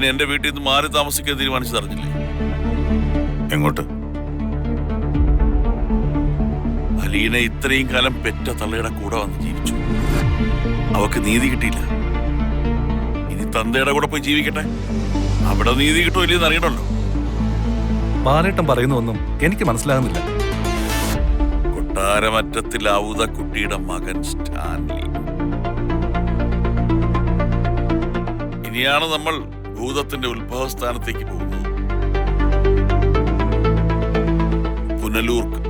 അലീന എന്റെ വീട്ടിൽ നിന്ന് മാറി താമസിക്കാൻ തീരുമാനിച്ചതറിഞ്ഞില്ലേ? എങ്ങോട്ട്? അലീന ഇത്രയും കാലം പെറ്റ തള്ളയുടെ കൂടെ വന്ന് ജീവിച്ചു. അവക്ക് നീതി കിട്ടിയില്ല. ഇനി തന്തയുടെ കൂടെ പോയി ജീവിക്കട്ടെ. അവിടെ നീതി കിട്ടുമോ ഇല്ലെന്ന് അറിയണമല്ലോ. ബാലേട്ടൻ പറയുന്നൊന്നും എനിക്ക് മനസ്സിലാകുന്നില്ല. കൊട്ടാരമറ്റത്തിൽ ഔത കുട്ടിയുടെ മകൻ സ്റ്റാൻലി. ഇനിയാണ് നമ്മൾ ഭൂതത്തിന്റെ ഉത്ഭവസ്ഥാനത്തേക്ക് പോകുന്നത്. പുനലൂർക്ക്.